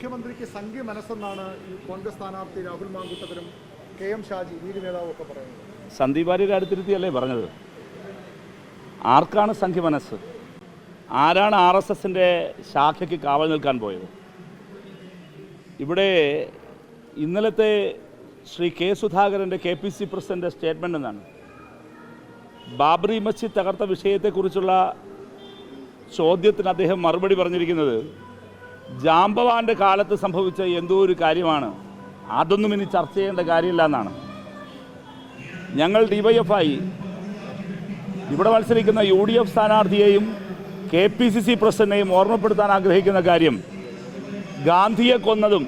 മുഖ്യമന്ത്രിക്ക് സംഘി മനസ്സെന്നാണ് ഈ കോൺഗ്രസ് സ്ഥാനാർത്ഥി രാഹുൽ മാങ്കൂട്ടത്തിലും കെ.എം. ഷാജി ലീഗ് നേതാവൊക്കെ പറയുന്നത്. സന്ദീപ് വാര്യരെ അടുത്തിരുത്തിയല്ലേ പറഞ്ഞത്? ആർക്കാണ് സംഘി മനസ്സ്? ആരാണ് RSSൻ്റെ ശാഖയ്ക്ക് കാവൽ നിൽക്കാൻ പോയത്? ഇവിടെ ഇന്നലത്തെ ശ്രീ കെ സുധാകരൻ്റെ KPC പ്രസിഡന്റ് സ്റ്റേറ്റ്മെൻ്റ് എന്നാണ് ബാബറി മസ്ജിദ് തകർത്ത വിഷയത്തെക്കുറിച്ചുള്ള ചോദ്യത്തിന് അദ്ദേഹം മറുപടി പറഞ്ഞിരിക്കുന്നത് ജാംബവാൻ്റെ കാലത്ത് സംഭവിച്ച എന്തോ ഒരു കാര്യമാണ്, അതൊന്നും ഇനി ചർച്ച ചെയ്യേണ്ട കാര്യമില്ല എന്നാണ്. ഞങ്ങൾ DYFI ഇവിടെ മത്സരിക്കുന്ന UDF സ്ഥാനാർത്ഥിയെയും KPCC പ്രസിഡന്റിനെയും ഓർമ്മപ്പെടുത്താൻ ആഗ്രഹിക്കുന്ന കാര്യം, ഗാന്ധിയെ കൊന്നതും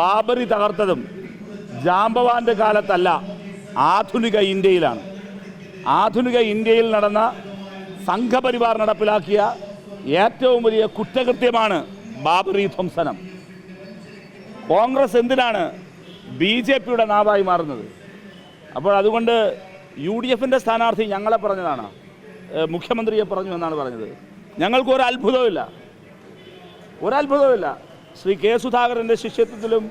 ബാബറി തകർത്തതും ജാംബവാൻ്റെ കാലത്തല്ല, ആധുനിക ഇന്ത്യയിലാണ്. ആധുനിക ഇന്ത്യയിൽ നടന്ന സംഘപരിവാർ നടപ്പിലാക്കിയ ഏറ്റവും വലിയ കുറ്റകൃത്യമാണ് ബാബറി ധ്വംസനം. കോൺഗ്രസ് എന്തിനാണ് BJPയുടെ നാവായി മാറുന്നത്? അപ്പോൾ അതുകൊണ്ട് UDFൻ്റെ സ്ഥാനാർത്ഥി ഞങ്ങളെ പറഞ്ഞതാണ്, മുഖ്യമന്ത്രിയെ പറഞ്ഞു എന്നാണ് പറഞ്ഞത്. ഞങ്ങൾക്ക് ഒരത്ഭുതവുമില്ല. ശ്രീ കെ സുധാകരൻ്റെ ശിഷ്യത്വത്തിലും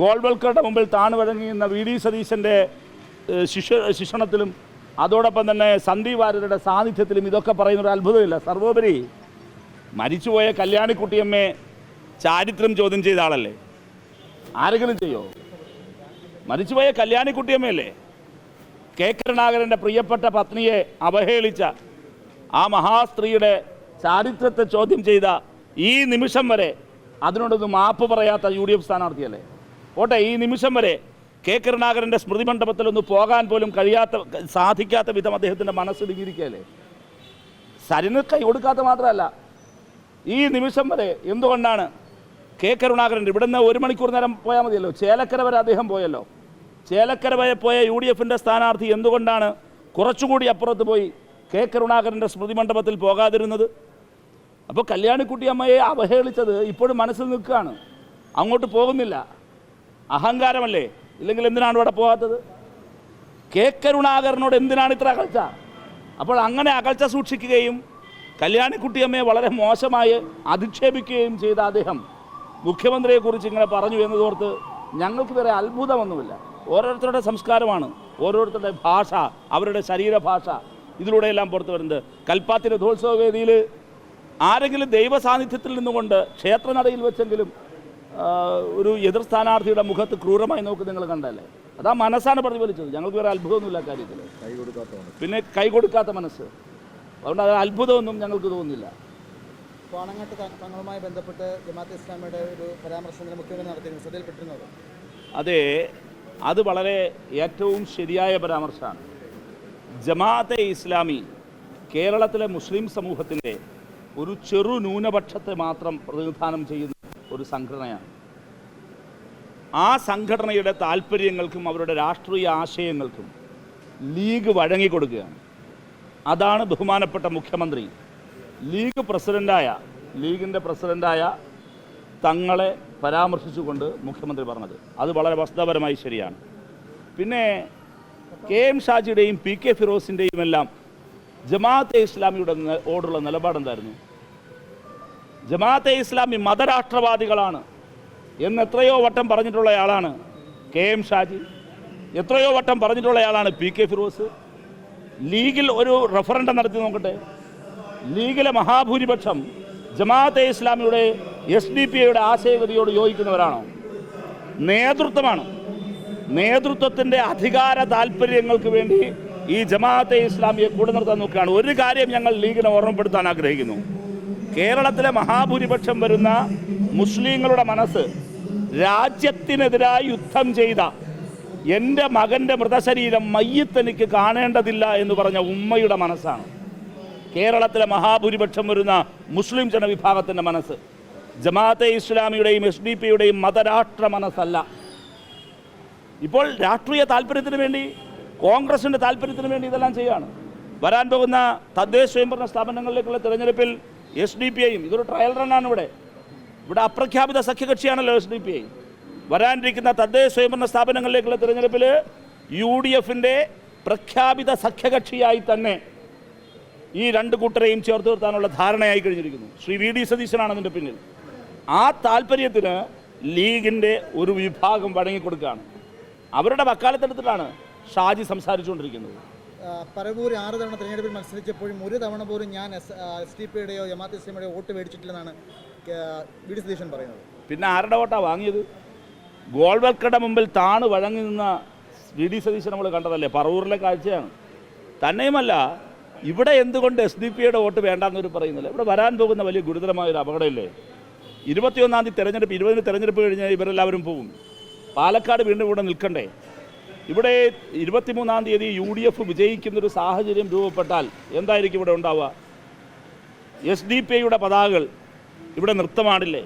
ഗോൾവൽക്കറുടെ മുമ്പിൽ താണുവഴങ്ങിയുന്ന VD സതീശൻ്റെ ശിക്ഷണത്തിലും അതോടൊപ്പം തന്നെ സന്ദീപ് വാര്യരുടെ സാന്നിധ്യത്തിലും ഇതൊക്കെ പറയുന്നൊരു അത്ഭുതമില്ല. സർവോപരി മരിച്ചുപോയ കല്യാണിക്കുട്ടിയമ്മയെ ചാരിത്രം ചോദ്യം ചെയ്ത ആളല്ലേ? ആരെങ്കിലും ചെയ്യോ? മരിച്ചുപോയ കല്യാണിക്കുട്ടിയമ്മയല്ലേ കെ കരുണാകരൻ്റെ പ്രിയപ്പെട്ട പത്നിയെ അവഹേളിച്ച ആ മഹാസ്ത്രീയുടെ ചാരിത്രത്തെ ചോദ്യം ചെയ്ത ഈ നിമിഷം വരെ അതിനോടൊന്നും മാപ്പ് പറയാത്ത UDF സ്ഥാനാർത്ഥിയല്ലേ? ഓട്ടെ, ഈ നിമിഷം വരെ കെ കരുണാകരൻ്റെ സ്മൃതി മണ്ഡപത്തിലൊന്ന് പോകാൻ പോലും സാധിക്കാത്ത വിധം അദ്ദേഹത്തിൻ്റെ മനസ്സിടുങ്ങിയിരിക്കുകയല്ലേ? സരിന് കൈ കൊടുക്കാത്ത മാത്രമല്ല, ഈ നിമിഷം വരെ എന്തുകൊണ്ടാണ് കെ കരുണാകരൻ ഇവിടുന്ന് 1 മണിക്കൂർ നേരം പോയാൽ മതിയല്ലോ, ചേലക്കര വരെ അദ്ദേഹം പോയല്ലോ. ചേലക്കര വരെ പോയ UDFൻ്റെ സ്ഥാനാർത്ഥി എന്തുകൊണ്ടാണ് കുറച്ചുകൂടി അപ്പുറത്ത് പോയി കെ കരുണാകരൻ്റെ സ്മൃതി മണ്ഡപത്തിൽ പോകാതിരുന്നത്? അപ്പോൾ കല്യാണിക്കുട്ടിയമ്മയെ അവഹേളിച്ചത് ഇപ്പോഴും മനസ്സിൽ നിൽക്കുകയാണ്, അങ്ങോട്ട് പോകുന്നില്ല. അഹങ്കാരമല്ലേ? ഇല്ലെങ്കിൽ എന്തിനാണ് ഇവിടെ പോകാത്തത്? കെ കരുണാകരനോട് എന്തിനാണ് ഇത്ര അകൽച്ച? അപ്പോൾ അങ്ങനെ അകൽച്ച സൂക്ഷിക്കുകയും കല്യാണിക്കുട്ടിയമ്മയെ വളരെ മോശമായി അധിക്ഷേപിക്കുകയും ചെയ്ത അദ്ദേഹം മുഖ്യമന്ത്രിയെക്കുറിച്ച് ഇങ്ങനെ പറഞ്ഞു എന്നതോർത്ത് ഞങ്ങൾക്ക് വേറെ അത്ഭുതമൊന്നുമില്ല. ഓരോരുത്തരുടെ സംസ്കാരമാണ്, ഓരോരുത്തരുടെ ഭാഷ, അവരുടെ ശരീരഭാഷ ഇതിലൂടെയെല്ലാം പുറത്തു വരുന്നത്. കൽപ്പാത്തി രഥോത്സവ വേദിയിൽ ആരെങ്കിലും ദൈവ സാന്നിധ്യത്തിൽ നിന്നുകൊണ്ട് ക്ഷേത്രനടയിൽ വെച്ചെങ്കിലും ഒരു എതിർ സ്ഥാനാർത്ഥിയുടെ മുഖത്ത് ക്രൂരമായി നോക്കി നിങ്ങൾ കണ്ടല്ലേ? അതാ മനസ്സാണ് പ്രതിഫലിച്ചത്. ഞങ്ങൾക്ക് വേറെ അത്ഭുതമൊന്നുമില്ല കാര്യത്തിൽ. പിന്നെ കൈ കൊടുക്കാത്ത മനസ്സ്, അതുകൊണ്ട് അത് അത്ഭുതമൊന്നും ഞങ്ങൾക്ക് തോന്നുന്നില്ല. പാണങ്ങാട്ട് തങ്ങളുമായി ബന്ധപ്പെട്ട് ജമാഅത്തെ ഇസ്ലാമിയുടെ ഒരു പരാമർശം മുഖ്യമന്ത്രി നടത്തിയിരുന്നു, ശ്രദ്ധയിൽപ്പെട്ടിരുന്നത്. അതെ, അത് വളരെ ഏറ്റവും ശരിയായ പരാമർശമാണ്. ജമാഅത്തെ ഇസ്ലാമി കേരളത്തിലെ മുസ്ലിം സമൂഹത്തിൻ്റെ ഒരു ചെറു ന്യൂനപക്ഷത്തെ മാത്രം പ്രതിനിധാനം ചെയ്യുന്ന ഒരു സംഘടനയാണ്. ആ സംഘടനയുടെ താല്പര്യങ്ങൾക്കും അവരുടെ രാഷ്ട്രീയ ആശയങ്ങൾക്കും ലീഗ് വഴങ്ങിക്കൊടുക്കുകയാണ്. അതാണ് ബഹുമാനപ്പെട്ട മുഖ്യമന്ത്രി ലീഗിൻ്റെ പ്രസിഡൻ്റായ തങ്ങളെ പരാമർശിച്ചുകൊണ്ട് മുഖ്യമന്ത്രി പറഞ്ഞത്. അത് വളരെ വസ്തുതാപരമായി ശരിയാണ്. പിന്നെ KM ഷാജിയുടെയും PK ഫിറോസിൻ്റെയും എല്ലാം ജമാഅത്തെ ഇസ്ലാമിയുടെ ഓടുള്ള നിലപാടെന്തായിരുന്നു? ജമാഅത്തെ ഇസ്ലാമി മതരാഷ്ട്രവാദികളാണ് എന്ന് എത്രയോ വട്ടം പറഞ്ഞിട്ടുള്ളയാളാണ് KM ഷാജി, എത്രയോ വട്ടം പറഞ്ഞിട്ടുള്ളയാളാണ് PK ഫിറോസ്. ലീഗിൽ ഒരു റഫറൻഡം നടത്തി നോക്കട്ടെ. ലീഗിലെ മഹാഭൂരിപക്ഷം ജമാഅത്തെ ഇസ്ലാമിയുടെ SDPIയുടെ ആശയഗതിയോട് യോജിക്കുന്നവരാണോ? നേതൃത്വമാണ്. നേതൃത്വത്തിൻ്റെ അധികാര താല്പര്യങ്ങൾക്ക് വേണ്ടി ഈ ജമാഅത്തെ ഇസ്ലാമിയെ കൂടെ നിർത്താൻ നോക്കുകയാണ്. ഒരു കാര്യം ഞങ്ങൾ ലീഗിനെ ഓർമ്മപ്പെടുത്താൻ ആഗ്രഹിക്കുന്നു. കേരളത്തിലെ മഹാഭൂരിപക്ഷം വരുന്ന മുസ്ലിങ്ങളുടെ മനസ്സ് രാജ്യത്തിനെതിരായി യുദ്ധം ചെയ്ത എൻ്റെ മകൻ്റെ മൃതശരീരം മയ്യത്തെനിക്ക് കാണേണ്ടതില്ല എന്ന് പറഞ്ഞ ഉമ്മയുടെ മനസ്സാണ്. കേരളത്തിലെ മഹാഭൂരിപക്ഷം വരുന്ന മുസ്ലിം ജനവിഭാഗത്തിൻ്റെ മനസ്സ് ജമാഅത്തെ ഇസ്ലാമിയുടെയും SDPIയുടെയും മതരാഷ്ട്ര മനസ്സല്ല. ഇപ്പോൾ രാഷ്ട്രീയ താല്പര്യത്തിന് വേണ്ടി, കോൺഗ്രസിൻ്റെ താല്പര്യത്തിന് വേണ്ടി ഇതെല്ലാം ചെയ്യുകയാണ്. വരാൻ പോകുന്ന തദ്ദേശ സ്വയംഭരണ സ്ഥാപനങ്ങളിലേക്കുള്ള തിരഞ്ഞെടുപ്പിൽ SDPIയും ഇതൊരു ട്രയൽ റണ്ണാണ്. ഇവിടെ അപ്രഖ്യാപിത സഖ്യകക്ഷിയാണല്ലോ SDPI. വരാനിരിക്കുന്ന തദ്ദേശ സ്വയംഭരണ സ്ഥാപനങ്ങളിലേക്കുള്ള തിരഞ്ഞെടുപ്പിൽ UDFൻ്റെ പ്രഖ്യാപിത സഖ്യകക്ഷിയായി തന്നെ ഈ രണ്ട് കൂട്ടരെയും ചേർത്ത് നിർത്താനുള്ള ധാരണയായി കഴിഞ്ഞിരിക്കുന്നു. ശ്രീ VD സതീശനാണ് അതിൻ്റെ പിന്നിൽ. ആ താല്പര്യത്തിന് ലീഗിൻ്റെ ഒരു വിഭാഗം വഴങ്ങിക്കൊടുക്കുകയാണ്. അവരുടെ വക്കാലത്തെടുത്തിട്ടാണ് ഷാജി സംസാരിച്ചുകൊണ്ടിരിക്കുന്നത്. പരവൂർ 6 തവണ തിരഞ്ഞെടുപ്പിൽ മത്സരിച്ചപ്പോഴും ഒരു തവണ പോലും ഞാൻ SDP-യുടെയോ ജമാഅത്തെ ഇസ്ലാമിയുടെയോ വോട്ട് മേടിച്ചിട്ടില്ലെന്നാണ് വി ഡി സതീശൻ പറയുന്നത്. പിന്നെ ആരുടെ വോട്ടാണ് വാങ്ങിയത്? ഗോൾവൽക്കറുടെ മുമ്പിൽ താണ് വഴങ്ങി നിന്ന വി ഡി സതീശൻ നമ്മൾ കണ്ടതല്ലേ, പറവൂരിലെ കാഴ്ചയാണ്. തന്നെയുമല്ല, ഇവിടെ എന്തുകൊണ്ട് SDP-യുടെ വോട്ട് വേണ്ടാന്നൊരു പറയുന്നില്ല. ഇവിടെ വരാൻ പോകുന്ന വലിയ ഗുരുതരമായൊരു അപകടമില്ലേ? 21-ാം തീയതി തെരഞ്ഞെടുപ്പ്, 20-ന് തെരഞ്ഞെടുപ്പ് കഴിഞ്ഞാൽ ഇവരെല്ലാവരും പോകും. പാലക്കാട് വീണ്ടും ഇവിടെ നിൽക്കണ്ടേ? ഇവിടെ 23-ാം തീയതി UDF വിജയിക്കുന്നൊരു സാഹചര്യം രൂപപ്പെട്ടാൽ എന്തായിരിക്കും ഇവിടെ ഉണ്ടാവുക? SDP-യുടെ പതാകകൾ ഇവിടെ നൃത്തമാടില്ലേ?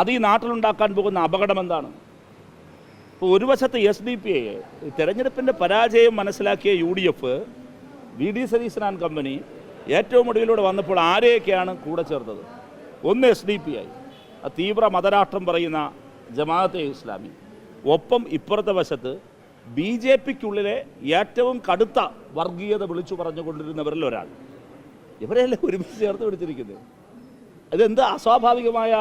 അത് ഈ നാട്ടിലുണ്ടാക്കാൻ പോകുന്ന അപകടം എന്താണ്? ഇപ്പോൾ ഒരു വശത്ത് SDP-യെ തെരഞ്ഞെടുപ്പിൻ്റെ പരാജയം മനസ്സിലാക്കിയ UDF, V D Satheesan and company ഏറ്റവും ഒടുവിലൂടെ വന്നപ്പോൾ ആരെയൊക്കെയാണ് കൂടെ ചേർത്തത്? ഒന്ന് SDP-ഐ, തീവ്ര മതരാഷ്ട്രം പറയുന്ന ജമാഅത്തെ ഇസ്ലാമി. ഒപ്പം ഇപ്പുറത്തെ വശത്ത് BJP-ക്കുള്ളിലെ ഏറ്റവും കടുത്ത വർഗീയത വിളിച്ചു പറഞ്ഞുകൊണ്ടിരുന്നവരിൽ ഒരാൾ. ഇവരെല്ലാം ഒരുമിച്ച് ചേർത്ത് പിടിച്ചിരിക്കുന്നത്. ഇതെന്ത് അസ്വാഭാവികമായ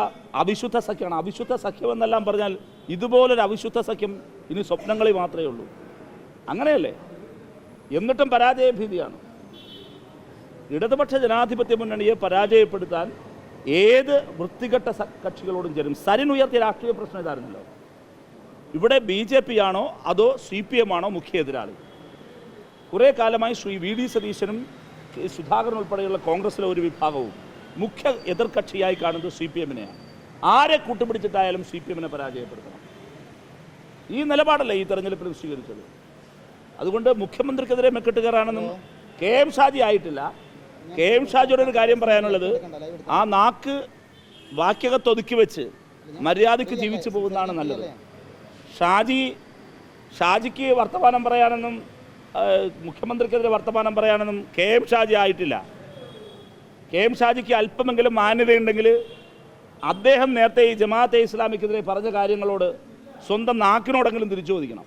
അവിശുദ്ധ സഖ്യമാണ്. അവിശുദ്ധ സഖ്യം എന്നെല്ലാം പറഞ്ഞാൽ ഇതുപോലൊരു അവിശുദ്ധ സഖ്യം ഇനി സ്വപ്നങ്ങളിൽ മാത്രമേ ഉള്ളൂ. അങ്ങനെയല്ലേ? എന്നിട്ടും പരാജയഭീതിയാണ്. ഇടതുപക്ഷ ജനാധിപത്യ മുന്നണിയെ പരാജയപ്പെടുത്താൻ ഏത് വൃത്തികെട്ട കക്ഷികളോടും ചേരും. സരിൻ ഉയർത്തിയ രാഷ്ട്രീയ പ്രശ്നം ഇതായിരുന്നല്ലോ. ഇവിടെ BJP ആണോ അതോ CPM ആണോ മുഖ്യ എതിരാളി? കുറേ കാലമായി ശ്രീ വി ഡി സതീശനും സുധാകരൻ ഉൾപ്പെടെയുള്ള കോൺഗ്രസിലെ ഒരു വിഭാഗവും മുഖ്യ എതിർകക്ഷിയായി കാണുന്നത് CPM-നെയാണ്. ആരെ കൂട്ടുപിടിച്ചിട്ടായാലും CPM-നെ പരാജയപ്പെടുത്തണം. ഈ നിലപാടല്ലേ ഈ തെരഞ്ഞെടുപ്പിൽ സ്വീകരിച്ചത്. അതുകൊണ്ട് മുഖ്യമന്ത്രിക്കെതിരെ മെക്കിട്ട് കയറാണെന്നും KM ഷാജി ആയിട്ടില്ല. KM ഷാജിയുടെ ഒരു കാര്യം പറയാനുള്ളത്, ആ നാക്ക് വാക്യകത്തൊതുക്കി വെച്ച് മര്യാദയ്ക്ക് ജീവിച്ചു പോകുന്നതാണ് നല്ലത്. ഷാജിക്ക് വർത്തമാനം പറയാനെന്നും മുഖ്യമന്ത്രിക്കെതിരെ വർത്തമാനം പറയാനെന്നും KM ഷാജി ആയിട്ടില്ല. KM ഷാജിക്ക് അല്പമെങ്കിലും മാന്യതയുണ്ടെങ്കിൽ അദ്ദേഹം നേരത്തെ ഈ ജമാഅത്തെ ഇസ്ലാമിക്കെതിരെ പറഞ്ഞ കാര്യങ്ങളോട് സ്വന്തം നാക്കിനോടെങ്കിലും തിരിച്ചു ചോദിക്കണം.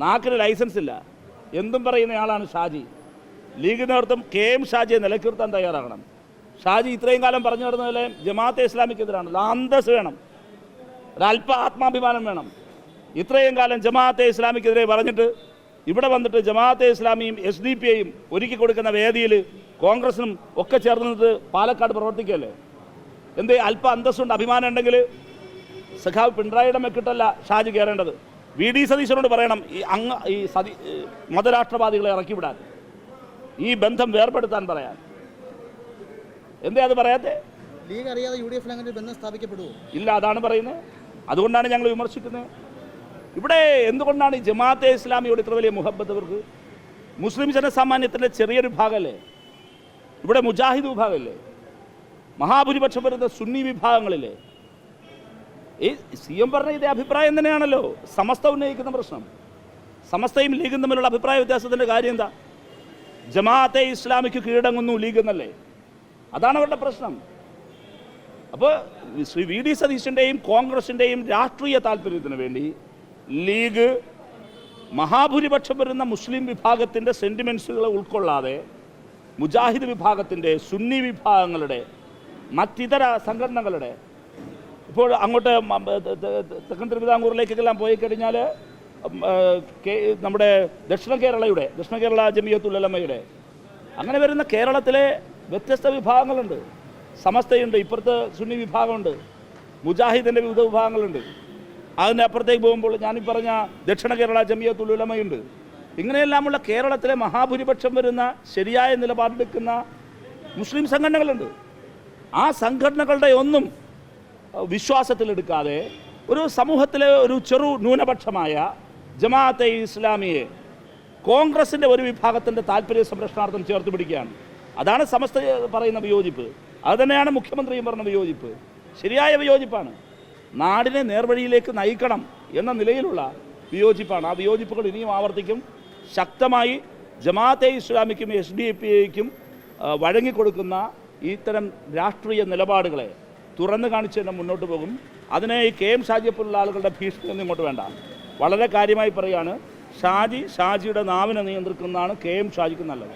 നാക്കിന് ലൈസൻസ് ഇല്ല, എന്തും പറയുന്നയാളാണ് ഷാജി. ലീഗ് നേതൃത്വം KM ഷാജിയെ നിലനിർത്താൻ തയ്യാറാകണം. ഷാജി ഇത്രയും കാലം പറഞ്ഞു നടന്നതിലെ ജമാഅത്തെ ഇസ്ലാമിക്കെതിരാണല്ലോ. അന്തസ് വേണം, ഒരല്പ ആത്മാഭിമാനം വേണം. ഇത്രയും കാലം ജമാഅത്തെ ഇസ്ലാമിക്കെതിരെ പറഞ്ഞിട്ട് ഇവിടെ വന്നിട്ട് ജമാഅത്തെ ഇസ്ലാമിയും SDP-യും ഒരുക്കി കൊടുക്കുന്ന വേദിയിൽ കോൺഗ്രസിനും ഒക്കെ ചേർന്നിട്ട് പാലക്കാട് പ്രവർത്തിക്കുകയല്ലേ? എന്തേ അല്പ അന്തസ്സുണ്ട്, അഭിമാനം ഉണ്ടെങ്കിൽ സഖാവ് പിണറായിയുടെ മെക്കിട്ടല്ല ഷാജി കയറേണ്ടത്. വി ഡി സതീശനോട് പറയണം ഈ മതരാഷ്ട്രവാദികളെ ഇറക്കിവിടാൻ, ഈ ബന്ധം വേർപെടുത്താൻ പറയാൻ. എന്തേ അത് പറയാത്തെ? ലീഗ് അറിയാതെ UDF-ൽ അങ്ങനെ ബന്ധം സ്ഥാപിക്കപ്പെടുമോ? ഇല്ല, അതാണ് പറയുന്നത്. അതുകൊണ്ടാണ് ഞങ്ങൾ വിമർശിക്കുന്നത്. ഇവിടെ എന്തുകൊണ്ടാണ് ഈ ജമാഅത്തെ ഇസ്ലാമിയോട് ഇത്ര വലിയ മുഹബത്ത് അവർക്ക്? മുസ്ലിം ജനസാമാന്യത്തിൻ്റെ ചെറിയൊരു ഭാഗമല്ലേ, ഇവിടെ മുജാഹിദ് വിഭാഗമല്ലേ, മഹാഭൂരിപക്ഷം വരുന്ന സുന്നി വിഭാഗങ്ങളില്ലേ? ഈ CM പറഞ്ഞ ഇതേ അഭിപ്രായം തന്നെയാണല്ലോ സമസ്ത ഉന്നയിക്കുന്ന പ്രശ്നം. സമസ്തയും ലീഗും തമ്മിലുള്ള അഭിപ്രായ വ്യത്യാസത്തിൻ്റെ കാര്യം എന്താ? ജമാഅത്തെ ഇസ്ലാമിക്ക് കീഴടങ്ങുന്നു ലീഗ് എന്നല്ലേ? അതാണ് അവരുടെ പ്രശ്നം. അപ്പോൾ ശ്രീ വി ഡി സതീശൻ്റെയും കോൺഗ്രസിൻ്റെയും രാഷ്ട്രീയ താല്പര്യത്തിന് വേണ്ടി ലീഗ് മഹാഭൂരിപക്ഷം വരുന്ന മുസ്ലിം വിഭാഗത്തിൻ്റെ സെൻറ്റിമെൻസുകളെ ഉൾക്കൊള്ളാതെ മുജാഹിദ് വിഭാഗത്തിൻ്റെ, സുന്നി വിഭാഗങ്ങളുടെ, മറ്റിതര സംഘടനകളുടെ, ഇപ്പോൾ അങ്ങോട്ട് തെക്കൻ തിരുവിതാംകൂറിലേക്കെല്ലാം പോയി കഴിഞ്ഞാൽ നമ്മുടെ ദക്ഷിണ കേരള ജമിയത്തുൽ ഉലമയുടെ, അങ്ങനെ വരുന്ന കേരളത്തിലെ വ്യത്യസ്ത വിഭാഗങ്ങളുണ്ട്. സമസ്തയുണ്ട്, ഇപ്പുറത്ത് സുന്നി വിഭാഗമുണ്ട്, മുജാഹിദിൻ്റെ വിവിധ വിഭാഗങ്ങളുണ്ട്. അതിൻ്റെ അപ്പുറത്തേക്ക് പോകുമ്പോൾ ഞാനീ പറഞ്ഞ ദക്ഷിണ കേരള ജമിയത്തുൽ ഉലമയുണ്ട്. ഇങ്ങനെയെല്ലാമുള്ള കേരളത്തിലെ മഹാഭൂരിപക്ഷം വരുന്ന ശരിയായ നിലപാടെടുക്കുന്ന മുസ്ലിം സംഘടനകളുണ്ട്. ആ സംഘടനകളുടെ ഒന്നും വിശ്വാസത്തിലെടുക്കാതെ ഒരു സമൂഹത്തിലെ ഒരു ചെറു ന്യൂനപക്ഷമായ ജമാഅത്തെ ഇസ്ലാമിയെ കോൺഗ്രസിൻ്റെ ഒരു വിഭാഗത്തിൻ്റെ താല്പര്യ സംരക്ഷണാർത്ഥം ചേർത്ത് പിടിക്കുകയാണ്. അതാണ് സമസ്ത പറയുന്ന വിയോജിപ്പ്. അതുതന്നെയാണ് മുഖ്യമന്ത്രിയും പറഞ്ഞ വിയോജിപ്പ്. ശരിയായ വിയോജിപ്പാണ്. നാടിനെ നേർവഴിയിലേക്ക് നയിക്കണം എന്ന നിലയിലുള്ള വിയോജിപ്പാണ്. ആ വിയോജിപ്പുകൾ ഇനിയും ആവർത്തിക്കും. ശക്തമായി ജമാഅത്തെ ഇസ്ലാമിക്കും SDP-ക്കും വഴങ്ങിക്കൊടുക്കുന്ന ഇത്തരം രാഷ്ട്രീയ നിലപാടുകളെ തുറന്നു കാണിച്ച് തന്നെ മുന്നോട്ട് പോകും. അതിനെ ഈ KM ഷാജിയെപ്പോലുള്ള ആളുകളുടെ ഭീഷണിയൊന്നും ഇങ്ങോട്ട് വേണ്ട. വളരെ കാര്യമായി പറയുകയാണ്, ഷാജിയുടെ നാവിനെ നിയന്ത്രിക്കുന്നതാണ് KM ഷാജിക്ക് നല്ലത്.